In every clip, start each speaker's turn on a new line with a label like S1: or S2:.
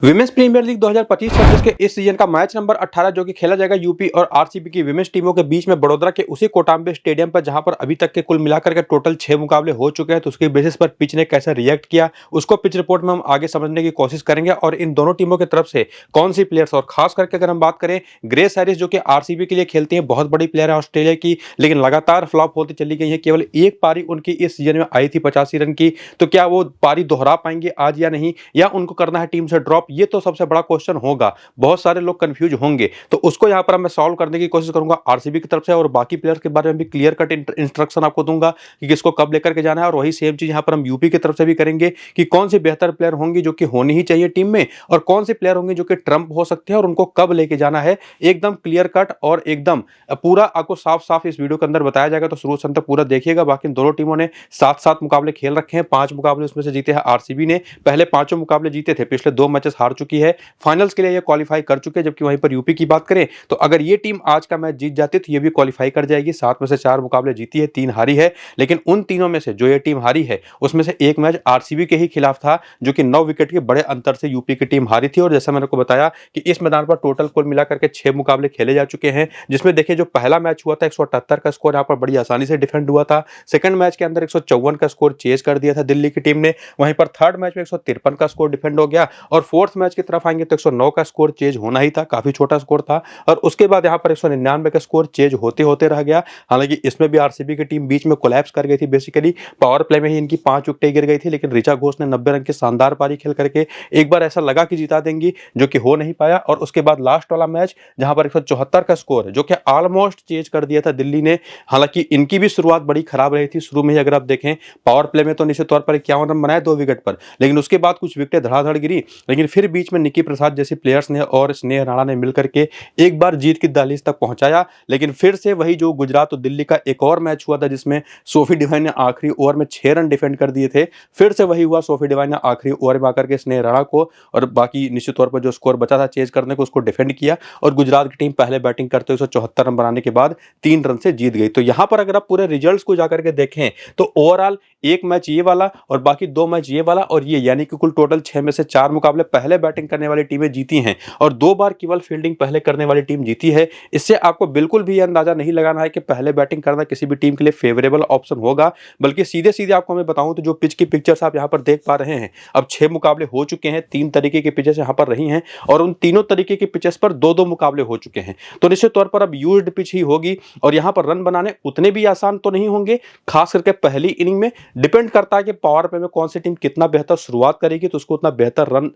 S1: Women's premier league 2025-26 के इस season का मैच नंबर 18 जो कि खेला जाएगा यूपी और आरसीबी की विमेंस टीमों के बीच में बड़ोदरा के उसी कोटाम्बे स्टेडियम पर, जहां पर अभी तक के कुल मिलाकर के टोटल 6 मुकाबले हो चुके हैं। तो उसके बेसिस पर पिच ने कैसा रिएक्ट किया उसको पिच रिपोर्ट में हम आगे समझने की कोशिश करेंगे, और इन दोनों टीमों की तरफ से कौन सी प्लेयर्स, और खास करके अगर हम बात करें ग्रेस हैरिस जो कि आरसीबी के लिए खेलती है, बहुत बड़ी प्लेयर है ऑस्ट्रेलिया की, लेकिन लगातार फ्लॉप होती चली गई है। केवल एक पारी उनकी इस सीजन में आई थी 85 रन की, तो क्या वो पारी दोहरा पाएंगे आज या नहीं, या उनको करना है टीम से ड्रॉप, ये तो सबसे बड़ा क्वेश्चन होगा। बहुत सारे लोग कंफ्यूज होंगे, तो उसको यहां पर मैं सॉल्व करने की कोशिश करूंगा आरसीबी की तरफ से, और बाकी प्लेयर्स के बारे में भी क्लियर कट इंस्ट्रक्शन आपको दूंगा कि किसको कब लेकर के जाना है। और वही सेम चीज यहां पर हम यूपी की तरफ से भी करेंगे कि कौन सी बेहतर प्लेयर होंगी जो कि होनी ही चाहिए टीम में, और कौन से प्लेयर होंगे जो कि ट्रम्प हो सकते हैं और उनको कब लेके जाना है। एकदम क्लियर कट और एकदम पूरा आपको साफ साफ इस वीडियो के अंदर बताया जाएगा, तो शुरू से अंत तक पूरा देखिएगा। बाकी दोनों टीमों ने 7-7 मुकाबले खेल रखे हैं, 5 मुकाबले उसमें से जीते हैं आरसीबी ने। पहले 5 मुकाबले जीते थे, पिछले 2 मैचेस हार चुकी है, फाइनल्स के लिए ये क्वालिफाई कर चुके हैं। जबकि वहीं पर यूपी की बात करें तो अगर ये टीम आज का मैच जीत जाती तो ये भी क्वालिफाई कर जाएगी। 7 में से 4 मुकाबले जीती है, 3 हारी है, लेकिन उन तीनों में से जो ये टीम हारी है उसमें से एक मैच आरसीबी के ही खिलाफ था, जो कि 9 विकेट के बड़े अंतर से यूपी की टीम हारी थी। और जैसा मैंने को बताया कि इस मैदान पर टोटल कुल मिलाकर के 6 मुकाबले खेले जा चुके हैं, जिसमें देखिए जो पहला मैच हुआ था 178 का स्कोर यहाँ पर बड़ी आसानी से डिफेंड हुआ था। सेकंड मैच के अंदर 154 का स्कोर चेज कर दिया था दिल्ली की टीम ने। वहीं पर थर्ड मैच में 153 का स्कोर डिफेंड हो गया, और फोर्थ मैच की तरफ आएंगे तो 109 का स्कोर चेज होना ही था, काफी छोटा स्कोर था। और उसके बाद यहाँ पर 199 का स्कोर चेज होते होते रह गया। हालांकि इसमें भी आरसीबी की टीम बीच में कोलैप्स कर गई थी, बेसिकली पावर प्ले में ही इनकी 5 विकेटें गिर गई थी, लेकिन ऋचा घोष ने 90 रन की शानदार पारी खेल करके एक बार ऐसा लगा कि जिता देंगी, जो कि हो नहीं पाया। और उसके बाद लास्ट वाला मैच जहां पर 174 का स्कोर है, जो कि ऑलमोस्ट चेज कर दिया था दिल्ली ने। हालांकि इनकी भी शुरुआत बड़ी खराब रही थी, शुरू में ही अगर आप देखें पावर प्ले में तो निश्चित तौर पर 51 रन बनाए 2 विकेट पर, लेकिन उसके बाद कुछ विकेटें धड़ाधड़ गिरी। लेकिन फिर बीच में निकी प्रसाद जैसी प्लेयर्स ने और स्नेह राणा ने मिलकर के एक बार जीत की दहलीज तक पहुंचाया। लेकिन फिर से वही जो गुजरात और दिल्ली का एक और मैच हुआ था, जिसमें सोफी डिवाइन ने आखिरी ओवर में 6 रन डिफेंड कर दिए थे, फिर से वही हुआ। सोफी डिवाइन ने आखिरी ओवर में आकर के स्नेह राणा को और बाकी निश्चित तौर पर जो स्कोर बचा था चेज करने को, उसको डिफेंड किया, और गुजरात की टीम पहले बैटिंग करते हुए 174 रन बनाने के बाद 3 रन से जीत गई। तो यहां पर अगर आप पूरे रिजल्ट्स को जाकर के देखें तो ओवरऑल एक मैच ये वाला और बाकी 2 मैच ये वाला और ये, यानी कि कुल टोटल 6 में से 4 मुकाबले पहले बैटिंग करने वाली टीमें जीती हैं, और 2 बार केवल फील्डिंग पहले करने वाली टीम जीती है। इससे आपको बिल्कुल भी अंदाजा नहीं लगाना है कि पहले बैटिंग करना किसी भी टीम के लिए फेवरेबल ऑप्शन होगा, बल्कि सीधे सीधे आपको मैं बताऊं तो जो पिच की पिक्चर्स आप यहां पर देख पा रहे हैं, अब 6 मुकाबले हो चुके हैं, 3 तरीके की पिचेस यहां पर रही हैं, और उन तीनों तरीके की पिचेस पर 2-2 मुकाबले हो चुके हैं। तो निश्चित तौर पर अब यूज्ड पिच ही होगी, और यहां पर रन बनाने उतने भी आसान तो नहीं होंगे, खास करके पहली इनिंग में। डिपेंड करता है कि पावर प्ले में कौन सी टीम कितना बेहतर शुरुआत करेगी, तो उसको उतना बेहतर रन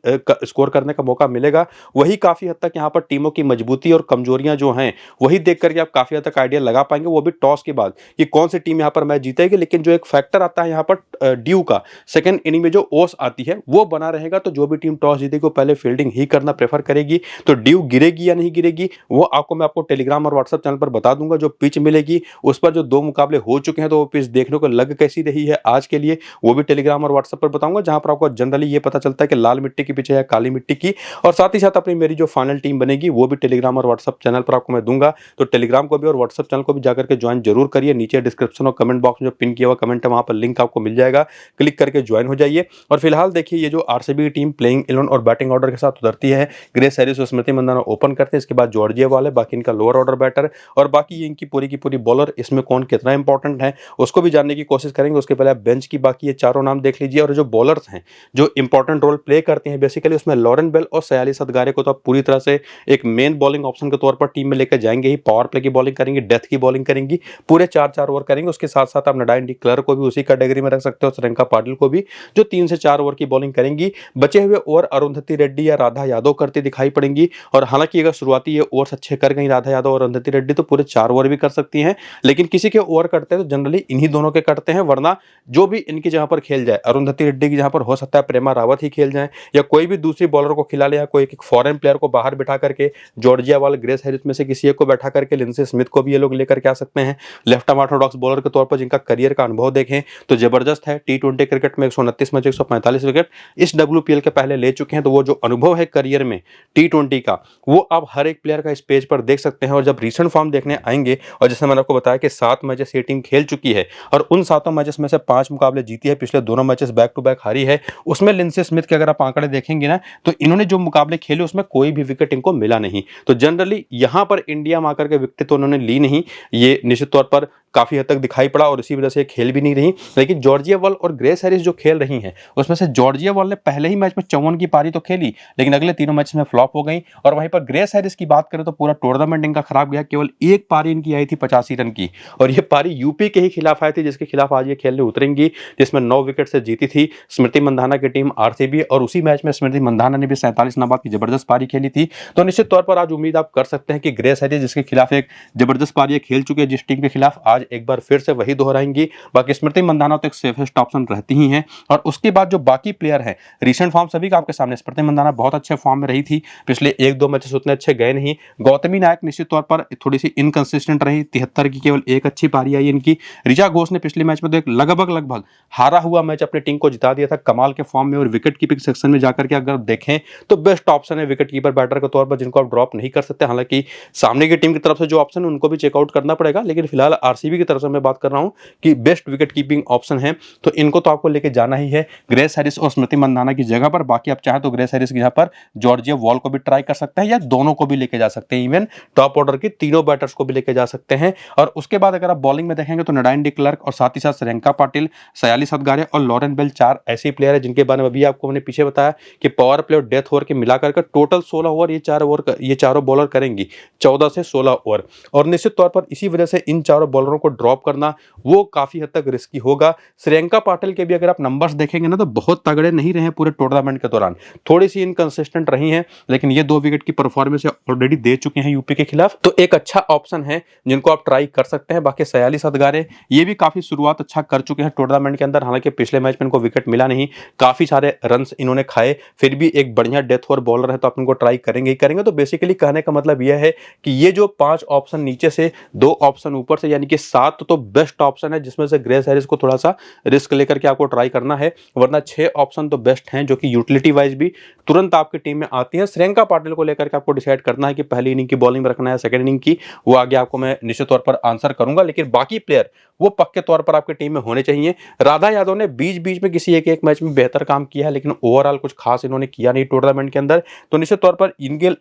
S1: स्कोर करने का मौका मिलेगा। वही काफी हद तक यहाँ पर टीमों की मजबूती और कमजोरियां जो हैं वही देख करके आप काफी हद तक आइडिया लगा पाएंगे, वो भी टॉस के बाद, कि कौन सी टीम यहाँ पर मैच जीतेगी। लेकिन जो एक फैक्टर आता है यहाँ पर ड्यू का, सेकंड इनिंग में जो ओस आती है वो बना रहेगा। तो जो भी टीम टॉस जीतेगी वो पहले फील्डिंग ही करना प्रेफर करेगी। तो ड्यू गिरेगी या नहीं गिरेगी वो आपको टेलीग्राम और व्हाट्सएप चैनल पर बता दूंगा। जो पिच मिलेगी उस पर जो 2 मुकाबले हो चुके हैं तो वो पिच देखने को लग कैसी रही है आज के लिए, वो भी टेलीग्राम और व्हाट्सएप पर बताऊंगा, जहां पर आपको जनरली ये पता चलता है कि लाल मिट्टी की पिच है या काली मिट्टी की। और साथ ही साथ अपनी मेरी जो फाइनल टीम बनेगी वो भी टेलीग्राम और व्हाट्सएप चैनल पर आपको मैं दूंगा। तो टेलीग्राम को भी और व्हाट्सएप चैनल को भी जाकर के ज्वाइन जरूर करिए। नीचे डिस्क्रिप्शन और कमेंट बॉक्स में जो पिन किया हुआ कमेंट है वहां पर लिंक आपको मिल जाएगा, क्लिक करके ज्वाइन हो जाइए। और फिलहाल देखिए ये जो आरसीबी की टीम प्लेइंग 11 और बैटिंग ऑर्डर के साथ उतरती है, ग्रेस हैरिस और स्मृति मंदाना ओपन करते हैं, इसके बाद जॉर्जिया वाले, बाकी इनका लोअर ऑर्डर बैटर, और बाकी ये इनकी पूरी की पूरी बॉलर, इसमें कौन कितना इंपॉर्टेंट है उसको भी जानने की कोशिश करेंगे। उसके पहले आप बेंच की बाकी ये चारों नाम देख लीजिए, और जो बॉलर्स हैं जो इंपॉर्टेंट रोल प्ले करते हैं बेसिकली, उसमें लॉरेन बेल और सयाली सदगारे को तो आप पूरी तरह से एक मेन बॉलिंग ऑप्शन के तौर पर टीम में लेकर जाएंगे ही। पावर प्ले की बॉलिंग करेंगे, डेथ की बॉलिंग करेंगी, पूरे 4-4 ओवर करेंगे। उसके साथ साथ आप नडाइन डी क्लर्क को भी उसी कैटेगरी में रख सकते हो, श्रीलंका पाटिल को भी, जो 3 से 4 ओवर की बॉलिंग करेंगी। बचे हुए ओवर अरुंधति रेड्डी या राधा यादव करती दिखाई पड़ेंगी, और हालांकि अगर शुरुआती ये ओवर्स अच्छे कर गई राधा यादव और अरुंधति रेड्डी तो पूरे 4 ओवर भी कर सकती हैं। लेकिन किसी के ओवर करते हैं तो जनरली इन्हीं दोनों के करते हैं, वरना जो भी इनकी जहां पर खेल जाए, अरुंधति रेड्डी की जहां पर हो सकता है प्रेमा रावत ही खेल जाए, या कोई भी दूसरी बॉलर को खिला ले, या कोई एक फॉरेन प्लेयर को बाहर बिठा करके, जॉर्जिया वाले ग्रेस हैरिस में से किसी एक को बैठा करके लिंडसे स्मिथ को भी ये लोग लेकर के आ सकते हैं। लेफ्ट आर्म ऑर्थोडॉक्स बॉलर के तौर पर जिनका करियर का अनुभव देखें तो जबरदस्त है। टी20 क्रिकेट में 129 मैच 145 विकेट इस डब्ल्यूपीएल के पहले ले चुके हैं, तो वो जो अनुभव है करियर में टी20 का, वो आप हर एक प्लेयर का इस पेज पर देख सकते हैं। और जब रीसेंट फॉर्म देखने आएंगे, और जैसे मैंने आपको बताया कि 7 मैचेस ये टीम खेल चुकी है, और उन 7 मैचेस में से 5 मुकाबले जीती है, पिछले दोनों मैचेस बैक टू बैक हारी है, उसमें लिंडसे स्मिथ के अगर आप आंकड़े देखेंगे ना हैं, तो इन्होंने जो मुकाबले खेले उसमें कोई भी विकेट इनको मिला नहीं। तो जनरली यहाँ पर इंडिया में आकर के विकेट तो उन्होंने ली नहीं, ये निश्चित तौर पर काफी हद तक दिखाई पड़ा और इसी वजह से खेल भी नहीं रही। लेकिन जॉर्जिया वॉल और ग्रेस हैरिस जो खेल रही हैं उसमें से जॉर्जिया वॉल ने पहले ही मैच में 54 की पारी तो खेली, लेकिन अगले तीनों मैच में फ्लॉप हो गई। और वहीं पर ग्रेस हैरिस की बात करें तो पूरा टूर्नामेंट इनका खराब गया, केवल एक पारी इनकी आई थी 85 रन की, और ये पारी यूपी के ही खिलाफ आई थी, जिसके खिलाफ आज ये खेलने उतरेंगी, जिसमें 9 विकेट से जीती थी स्मृति मंधाना की टीम आरसीबी। और उसी मैच में स्मृति मंधाना ने भी 47 नाबाद की जबरदस्त पारी खेली थी। तो निश्चित तौर पर आज उम्मीद आप कर सकते हैं कि ग्रेस हैरिस जिसके खिलाफ एक जबरदस्त पारी खेल चुके हैं जिस टीम के खिलाफ, आज एक बार फिर से वही दोहराएंगी। बाकी स्मृति मंधाना तो एक सेफेस्ट ऑप्शन रहती ही हैं। और उसके बाद जो बाकी प्लेयर हैं, रीसेंट फॉर्म सभी का आपके सामने, स्मृति मंधाना बहुत अच्छे फॉर्म में रही थी, पिछले 1-2 मैचेस उतने अच्छे गए नहीं। गौतमी नायक निश्चित तौर पर थोड़ी सी इनकंसिस्टेंट रही, 73 की केवल एक अच्छी पारी आई इनकी। ऋचा घोष ने पिछले मैच में तो एक लगभग हारा हुआ मैच अपनी टीम को जिता दिया था कमाल के फॉर्म में। और विकेट कीपिंग सेक्शन में जाकर के अगर देखें तो बेस्ट ऑप्शन है विकेट कीपर बैटर के तौर पर, जिनको आप ड्रॉप नहीं कर सकते। हालांकि सामने की टीम की तरफ से जो ऑप्शन है उनको भी चेकआउट करना पड़ेगा, लेकिन फिलहाल आरसीबी की तरफ से मैं बात कर रहा हूं कि बेस्ट विकेट कीपिंग ऑप्शन है, तो इनको तो आपको लेके जाना ही है ग्रेस हैरिस और स्मृति मंधाना की जगह पर। बाकी आप चाहे तो ग्रेस हैरिस की जगह पर जॉर्जिया वॉल को भी ट्राई कर सकते हैं, या दोनों को भी लेके जा सकते हैं, इवन टॉप ऑर्डर की तीनों बैटर्स को भी लेके जा सकते हैं। और उसके बाद अगर आप बॉलिंग में देखेंगे तो नडाइन डी क्लर्क और साथ ही साथ श्रेयंका पाटिल, सयाली सदगारे और लॉरेन बेल, 4 ऐसे प्लेयर है जिनके बारे में अभी आपको मैंने पीछे बताया कि पावर प्ले और डेथ ओवर के मिलाकर के टोटल 16 ओवर ये चारों बॉलर करेंगी, 14 से 16 ओवर। और निश्चित तौर पर इसी वजह से इन चारों बॉलरों को ड्रॉप करना वो काफी हद तक रिस्की होगा। श्रेयंका पाटिल के भी अगर आप नंबर्स देखेंगे ना तो बहुत तगड़े नहीं रहे पूरे टूर्नामेंट के दौरान, थोड़ी सी इनकंसिस्टेंट रही हैं, लेकिन ये 2 विकेट की परफॉर्मेंस ऑलरेडी दे चुके हैं यूपी के खिलाफ, तो एक अच्छा ऑप्शन है जिनको आप ट्राई कर सकते हैं। बाकी सयाली सदगारे ये भी काफी शुरुआत अच्छा कर चुके हैं टूर्नामेंट के अंदर, हालांकि पिछले मैच में इनको विकेट मिला नहीं, काफी सारे रन इन्होंने खाए, फिर भी एक बढ़िया डेथ ओवर बॉलर है, तो आप इनको ट्राई करेंगे ही करेंगे। तो बेसिकली कहने का मतलब यह है कि ये जो 5 ऑप्शन नीचे से 2 ऑप्शन ऊपर से, यानी कि 7 तो बेस्ट ऑप्शन है, जिसमें से ग्रेस हैरिस को थोड़ा सा रिस्क लेकर के आपको ट्राई करना है, वरना 6 ऑप्शन तो बेस्ट हैं जो कि यूटिलिटी वाइज भी तुरंत आपकी टीम में आती हैं। श्रेयंका पाटिल को लेकर के आपको डिसाइड करना है कि पहली इनिंग की बॉलिंग में रखना है, सेकंड इनिंग की, वो आगे आपको मैं निश्चित तौर पर आंसर करूंगा, लेकिन बाकी प्लेयर वो पक्के तौर पर आपकी टीम में होने चाहिए। राधा यादव ने बीच में किसी एक मैच में बेहतर काम किया है, लेकिन ओवरऑल कुछ खास इन्होंने किया नहीं टूर्नामेंट के अंदर, तो निश्चित तौर पर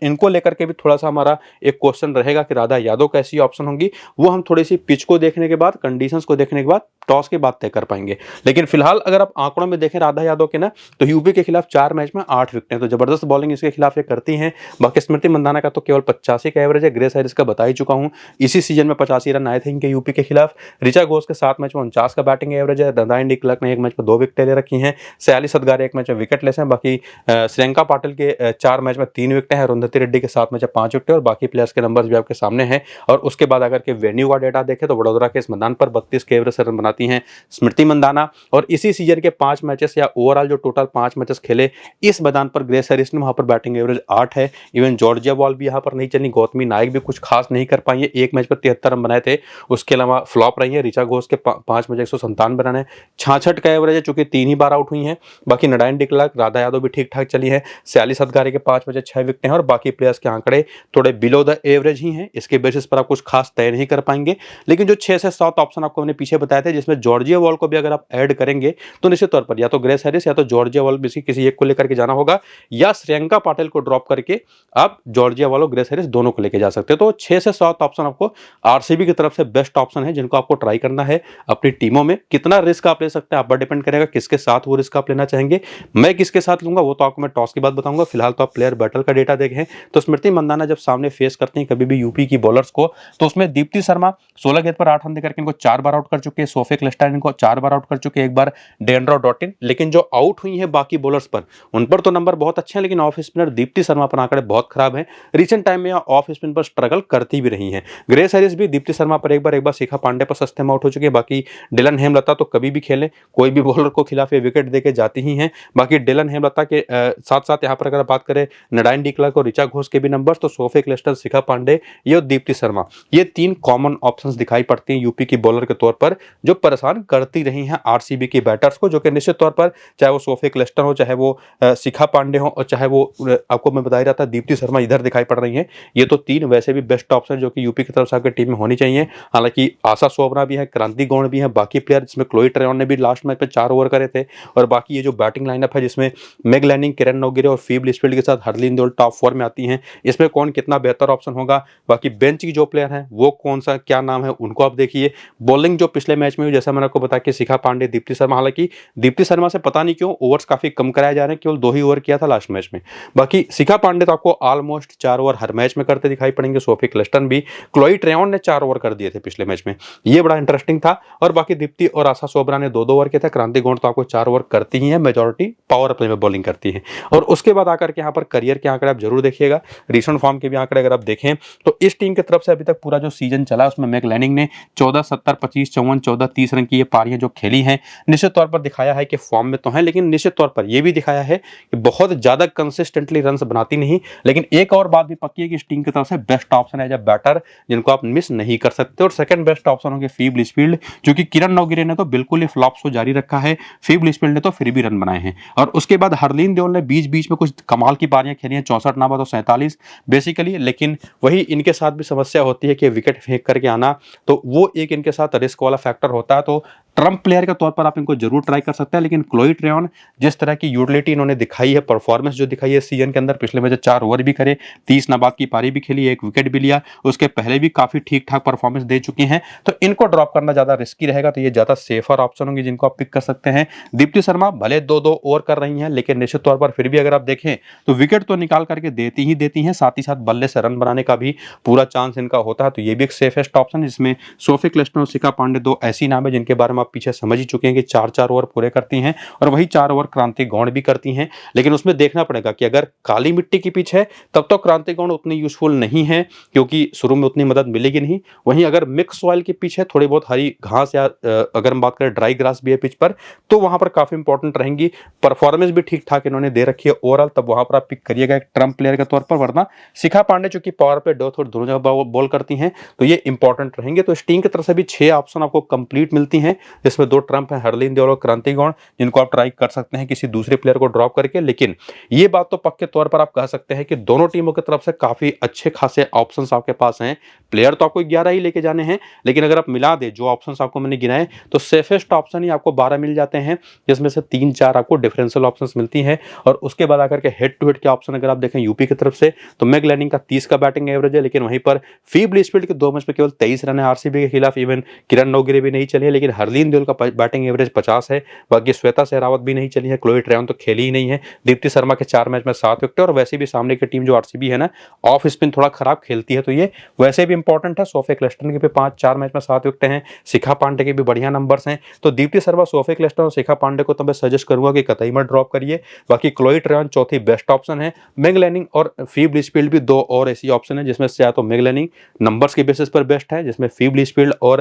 S1: इनको लेकर के भी थोड़ा सा हमारा एक क्वेश्चन रहेगा कि राधा यादव कैसी ऑप्शन होंगी। वो हम थोड़ी सी पिच को देखने के बाद, कंडीशंस को देखने के बाद, टॉस के बाद तय कर पाएंगे। लेकिन फिलहाल अगर आप आंकड़ों में देखें राधा यादव के ना, तो यूपी के खिलाफ 4 मैच में 8 विकेट, तो जबरदस्त बॉलिंग इसके खिलाफ ये करती हैं। बाकी स्मृति मंधाना का तो केवल 85 का एवरेज है, ग्रेस हैरिस का बता ही चुका हूं, इसी सीजन में 85 रन आए थे इनके यूपी के खिलाफ। ऋचा घोष के 7 मैच में 49 का बैटिंग एवरेज है। नडाइन डी क्लर्क ने 1 मैच में 2 विकेट ले रखी हैं। सयाली सदगारे 1 मैच में विकेट लेस हैं। बाकी श्रेयंका पाटिल के 4 मैच में 3 विकेट हैं। अरुंधति रेड्डी के 7 मैच में 5 विकेट, और बाकी प्लेयर्स के नंबर्स भी आपके सामने हैं। और उसके बाद अगर के वेन्यू का डेटा देखें तो वडोदरा के इस मैदान पर 32 के एवरेज से रन बनाती हैं स्मृति मंधाना, और इसी सीजन के 5 मैचेस या ओवरऑल जो टोटल 5 मैचेस खेले इस मैदान पर ग्रेस हैरिस ने, वहां पर बैटिंग एवरेज 8 है। इवन जॉर्जिया वॉल भी यहां पर नहीं चली, गौतमी नायक भी कुछ खास नहीं कर पाई है, 1 मैच पर 73 रन बनाए थे, उसके अलावा फ्लॉप रही है। ऋचा घोष के 5 मैच 197 रन है, 66 का एवरेज है, चूंकि 3 ही बार आउट हुई हैं। बाकी नडाइन डी क्लर्क, राधा यादव भी ठीक ठाक चली है। सयाली सदगारे के 5 मैच 6 विकेट हैं, और बाकी प्लेयर्स के आंकड़े थोड़े बिलो द एवरेज ही हैं, इसके बेसिस पर आप कुछ खास तय नहीं कर पाएंगे। लेकिन जो 6 से 7 ऑप्शन आपको मैंने पीछे बताए थे, जिसमें जॉर्जिया वॉल को भी अगर आप ऐड करेंगे तो निश्चित तौर पर या तो ग्रेस हैरिस या तो जॉर्जिया वॉल किसी एक को लेकर के जाना होगा, या श्रेयंका पाटिल को ड्रॉप करके आप जॉर्जिया वॉल और ग्रेस हैरिस दोनों को लेकर जा सकते हैं। तो 6 से 7 ऑप्शन आपको आरसीबी की तरफ से बेस्ट ऑप्शन है, जिनको आपको ट्राई करना है अपनी टीमों में। कितना रिस्क आप ले सकते हैं आप पर डिपेंड करेगा, किसके साथ वो रिस्क आप लेना चाहेंगे। मैं किसके साथ लूंगा वो तो आपको मैं टॉस के बाद बताऊंगा। फिलहाल तो आप प्लेयर बैटल का डेटा देखें तो स्मृति मंधाना जब सामने फेस करते हैं कभी भी यूपी की बॉलर्स को, तो उसमें दीप्ति शर्मा 16 गेंद पर 8 रन देकर इनको 4 बार आउट कर चुके हैं। सोफे क्लिस्टन इनको 4 बार आउट कर चुके हैं, 1 बार डेंड्रा डॉटिन। लेकिन जो आउट हुई है बाकी बॉलर्स पर, उन पर तो नंबर बहुत अच्छे हैं, लेकिन ऑफ स्पिनर दीप्ति शर्मा पर आंकड़े बहुत खराब हैं। रिसेंट टाइम में ऑफ स्पिन पर स्ट्रगल करती भी रही हैं। ग्रेस हैरिस भी दीप्ति शर्मा पर एक बार शिखा पांडे पर सस्ते में आउट हो चुके हैं। बाकी डिलन हेमलता तो कभी भी खेले, कोई भी बॉलर को खिलाफ ये विकेट देके जाती ही हैं। बाकी डिलन हेमलता के साथ साथ यहाँ पर अगर बात करें नडाइन डी क्लर्क और ऋचा घोष के भी नंबर्स, तो सोफे क्लिस्टन, शिखा पांडे, ये और दीप्ति शर्मा, ये 3 कॉमन ऑप्शंस दिखाई पड़ती हैं यूपी की बॉलर के तौर पर, जो परेशान करती रही हैं आरसीबी के बैटर्स को, जो कि निश्चित तौर पर चाहे वो सोफे क्लिस्टन हो, चाहे वो शिखा पांडे हो, और चाहे वो आपको मैं बता ही रहा था दीप्ति शर्मा इधर दिखाई पड़ रही हैं। ये तो 3 वैसे भी बेस्ट ऑप्शन जो कि यूपी की तरफ से आपकी टीम में होनी चाहिए। हालांकि आशा शोभना भी है है, क्रांति गौड़ भी है, बाकी प्लेयर जिसमें क्लोई ट्रेयन ने भी लास्ट मैच में 4 ओवर करे थे। और बाकी ये जो बैटिंग लाइनअप है जिसमें मेग लैनिंग, किरण नवगिरे और फीब लिचफील्ड के साथ हरलीन देओल टॉप 4 में आती हैं। इसमें कौन कितना बेहतर ऑप्शन होगा, बाकी बेंच की जो प्लेयर हैं वो कौन सा क्या नाम है उनको आप देखिए। बॉलिंग जो पिछले मैच में हुई, जैसा मैंने आपको बताया कि शिखा पांडे, दीप्ति शर्मा, हालांकि दीप्ति शर्मा से पता नहीं क्यों ओवर्स काफी कम कराए जा रहे हैं, केवल 2 ही ओवर किया था लास्ट मैच में। बाकी शिखा पांडे तो आपको ऑलमोस्ट 4 ओवर हर मैच में करते दिखाई पड़ेंगे। सोफी क्लिस्टन भी, क्लोई ट्रेयन ने 4 ओवर कर दिए थे पिछले मैच में, ये बड़ा इंटरेस्टिंग था। और बाकी दीप्ति और आशा चोपड़ा ने 2-2 ओवर किए थे। क्रांति गौड़ तो आपको 4 ओवर करती ही है, मेजॉरिटी पावर प्ले में बॉलिंग करती है। और उसके बाद आकर के यहाँ पर करियर के आंकड़े आप जरूर देखिएगा, रिसेंट फॉर्म के भी आंकड़े अगर आप देखें तो इस टीम की तरफ से अभी तक पूरा जो सीजन चला उसमें मैक लैनिंग ने 14, 70, 25, 54, 14, 30 रन की ये पारियां जो खेली हैं, निश्चित तौर पर दिखाया है कि फॉर्म में तो है, लेकिन निश्चित तौर पर यह भी दिखाया है कि बहुत ज्यादा कंसिस्टेंटली रन बनाती नहीं। लेकिन एक और बात भी पक्की है कि इस टीम की तरफ से बेस्ट ऑप्शन है जब बैटर जिनको आप मिस नहीं कर सकते। और सेकंड बेस्ट ऑप्शन होंगे फीब लिचफील्ड, क्योंकि किरण नवगिरे ने तो बिल्कुल ही फ्लॉप्स को जारी रखा है, फीब लिचफील्ड ने तो फिर भी रन बनाए हैं। और उसके बाद हरलीन देओल ने बीच बीच में कुछ कमाल की पारियां खेली हैं, 64 नाबाद और 47 बेसिकली। लेकिन वही इनके साथ भी समस्या होती है कि विकेट फेंक करके आना, तो वो एक इनके साथ रिस्क वाला फैक्टर होता है। तो ट्रम्प प्लेयर के तौर पर आप इनको जरूर ट्राई कर सकते हैं। लेकिन क्लोई ट्रेयन जिस तरह की यूटिलिटी इन्होंने दिखाई है, परफॉर्मेंस जो दिखाई है सीजन के अंदर, पिछले मैच 4 ओवर भी करे, 30 नाबाद की पारी भी खेली, 1 विकेट भी लिया, उसके पहले भी काफी ठीक ठाक परफॉर्मेंस दे चुकी हैं। तो इनको ड्रॉप करना ज्यादा रिस्की रहेगा, तो ये ज्यादा सेफर ऑप्शन होंगे जिनको आप पिक कर सकते हैं। दीप्ति शर्मा भले 2-2 ओवर कर रही हैं, लेकिन निश्चित तौर पर फिर भी अगर आप देखें तो विकेट तो निकाल करके देती ही देती हैं, साथ ही साथ बल्ले से रन बनाने का भी पूरा चांस इनका होता है। तो ये भी एक सेफेस्ट ऑप्शन, जिसमें सोफी क्लिस्टन और शिखा पांडे 2 ऐसी नाम है जिनके बारे में आप पीछे समझ ही चुके हैं कि 4-4 ओवर पूरे करती हैं। और वही 4 ओवर क्रांति गौड़ भी करती हैं। लेकिन उसमें देखना पड़ेगा कि अगर काली मिट्टी की पिच है तब तो क्रांति गौड़ उतनी यूजफुल नहीं है, क्योंकि शुरू में उतनी मदद मिलेगी नहीं। वहीं अगर मिक्स सॉइल की पिच है, थोड़ी बहुत हरी घास या अगर हम बात करें ड्राई ग्रास भी है पिच पर, तो वहां पर काफी इंपॉर्टेंट रहेंगी। परफॉर्मेंस भी ठीक ठाक इन्होंने दे रखी है ओवरऑल, तब वहां पर आप पिक करिएगा एक ट्रम्प प्लेयर के तौर पर। वरना शिखा पांडे चूंकि पावर पे डॉट और दोनों जगह बॉल करती हैं, तो ये इंपॉर्टेंट रहेंगे। तो इस टीम की तरफ से भी 6 ऑप्शन आपको कंप्लीट मिलती हैं, जिसमें 2 ट्रम्प है, हरलीन देओल और क्रांति गौड़, जिनको आप ट्राई कर सकते हैं किसी दूसरे प्लेयर को ड्रॉप करके। लेकिन ये बात तो पक्के तौर पर आप कह सकते हैं कि दोनों टीमों की तरफ से काफी अच्छे खासे ऑप्शंस आपके पास हैं। प्लेयर तो आपको 11 ही लेके जाने हैं, लेकिन अगर आप मिला दे जो ऑप्शंस आपको मैंने गिनाए, तो सेफेस्ट ऑप्शन ही आपको 12 मिल जाते हैं, जिसमें से 3-4 आपको डिफरेंशियल ऑप्शंस मिलती हैं। और उसके बाद आकर के हेड टू हेड के ऑप्शन अगर आप देखें यूपी की तरफ से, तो मैक लैनिंग का 30 का बैटिंग एवरेज है, लेकिन वहीं पर फीब लिचफील्ड के 2 मैच में केवल 23 रन है आरसीबी के खिलाफ। इवन किरण नवगिरे भी नहीं चली है, लेकिन हरलीन देओल का बैटिंग एवरेज 50 है। बाकी श्वेता सहरावत भी नहीं चली है, क्लोई ट्रेयन तो खेली ही नहीं है। दीप्ति शर्मा के 4 मैच में 7 विकेट। और वैसे भी सामने की टीम जो आरसीबी है ना, ऑफ स्पिन थोड़ा खराब खेलती है, तो ये वैसे भी इंपॉर्टेंट है। सोफी क्लिस्टन के भी 4 मैच में 7 विकेट हैं, शिखा पांडे के भी बढ़िया नंबर्स हैं। तो दीप्ति शर्मा, सोफी क्लिस्टन और शिखा पांडे को तो मैं सजेस्ट करूंगा कि कतई मत ड्रॉप करिए। बाकी क्लोई ट्रेयन चौथी बेस्ट ऑप्शन है। मैक लैनिंग और फीब लिचफील्ड भी 2 और ऐसी ऑप्शन है, जिसमें से या तो मैक लैनिंग नंबर्स के बेसिस पर बेस्ट है, जिसमें फीब लिचफील्ड और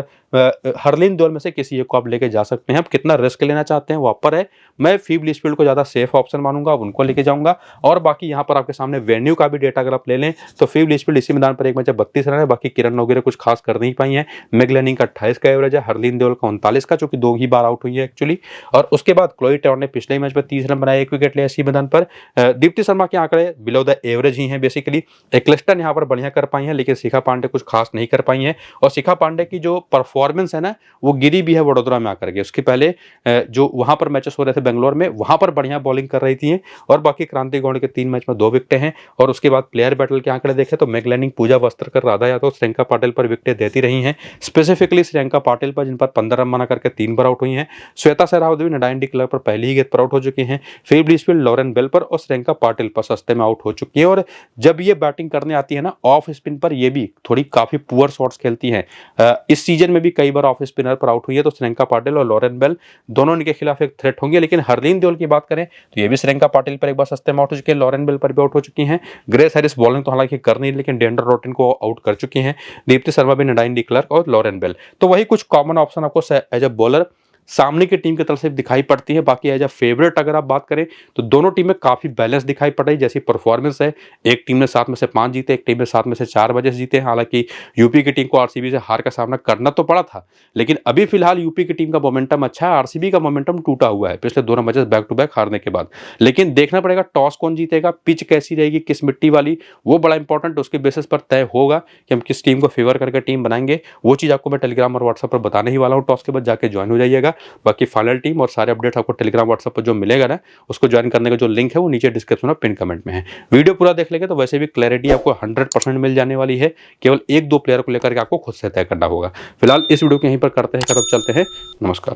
S1: हरलीन देओल में से किसी एक को आप लेके जा सकते हैं। आप कितना रिस्क लेना चाहते हैं वो आप पर है। मैं फीब लिचफील्ड को ज्यादा सेफ ऑप्शन मानूंगा, उनको लेके जाऊंगा। और बाकी यहाँ पर आपके सामने वेन्यू का भी डेटा अगर आप ले लें, तो फीब लिचफील्ड इसी मैदान पर एक मैच 32 रन है। बाकी किरण नवगिरे कुछ खास कर नहीं पाई है। मैक लैनिंग का 28 का एवरेज है, हरलीन देओल का 39 का, जो कि 2 ही बार आउट हुई है एक्चुअली। और उसके बाद क्लोई ट्रेयन ने पिछले मैच में 30 रन बनाए, 1 विकेट लिया इसी मैदान पर। दीप्ति शर्मा के आंकड़े बिलो द एवरेज ही हैं बेसिकली। क्लिस्टन यहाँ पर बढ़िया कर पाई है, लेकिन शिखा पांडे कुछ खास नहीं कर पाई है। और शिखा पांडे की जो परफॉर्मेंस है ना, वो गिरी भी है वडोदरा में आकर के। उसके पहले जो वहां पर मैचेस हो रहे थे बेंगलोर में, वहां पर बढ़िया बॉलिंग कर रही थी। और बाकी क्रांति गौड़ के 3 मैच में 2 विकेट हैं। और उसके बाद प्लेयर बैटल के आंकड़े देखें तो मैक लैनिंग, पूजा वस्त्रकर, राधा यादव, श्रेयंका पाटिल पर विकेटें देती रही हैं। स्पेसिफिकली श्रेयंका पाटिल पर, जिन पर 15 रन बना करके 3 बार आउट हुई हैं। श्वेता सहरावत भी 90 क्लर पर पहली ही गेंद पर आउट हो चुकी हैं। फीब लिचफील्ड, लॉरेन बेल पर और श्रेयंका पाटिल पर सस्ते में आउट हो चुकी है। और जब ये बैटिंग करने आती है ना ऑफ स्पिन पर, ये भी थोड़ी काफी पुअर शॉट्स खेलती हैं। इस सीजन में भी कई बार ऑफ स्पिनर पर आउट हुई है। तो श्रेयंका पाटिल और लॉरेन बेल दोनों इनके खिलाफ एक थ्रेट होंगे। लेकिन हरलीन देओल की बात करें तो ये भी श्रेयंका पाटिल पर एक बार सस्ते में आउट हो चुके हैं, लॉरेन बेल पर भी आउट हो चुकी हैं। ग्रेस हैरिस बॉलिंग तो हालांकि कर नहीं, लेकिन डेंडर रोटिन को आउट कर चुकी हैं। दीप्ति शर्मा भी, नडाइन डी क्लर्क और लॉरेन बेल। तो वही कुछ कॉमन ऑप्शन आपको एज ए बॉलर सामने की टीम की तरफ से दिखाई पड़ती है। बाकी एज अ फेवरेट अगर आप बात करें तो दोनों टीमें काफ़ी बैलेंस दिखाई पड़ रही जैसी परफॉर्मेंस है। एक टीम ने 7 में से 5 जीते, एक टीम ने 7 में से 4 वजह से जीते। हालांकि यूपी की टीम को आरसीबी से हार का सामना करना तो पड़ा था, लेकिन अभी फिलहाल यूपी की टीम का मोमेंटम अच्छा है, आरसीबी का मोमेंटम टूटा हुआ है पिछले दोनों मैचेस बैक टू बैक हारने के बाद। लेकिन देखना पड़ेगा टॉस कौन जीतेगा, पिच कैसी रहेगी, किस मिट्टी वाली, वो बड़ा इंपॉर्टेंट उसके बेसिस पर तय होगा कि हम किस टीम को फेवर करके टीम बनाएंगे। वो चीज़ आपको मैं टेलीग्राम और व्हाट्सएप पर बताने ही वाला हूँ। टॉस के बाद जाके ज्वाइन हो जाइएगा। बाकी फाइनल टीम और सारे अपडेट्स आपको टेलीग्राम व्हाट्सएप पर जो मिलेगा ना, उसको ज्वाइन करने का जो लिंक है वो नीचे डिस्क्रिप्शन में पिन कमेंट में है। वीडियो पूरा देख लेंगे तो वैसे भी क्लैरिटी आपको 100% मिल जाने वाली है। केवल 1-2 प्लेयर को लेकर के आपको खुद से तय करना होगा। फिलहाल इस वीडियो को यहीं पर करते हैं, चलते हैं। नमस्कार।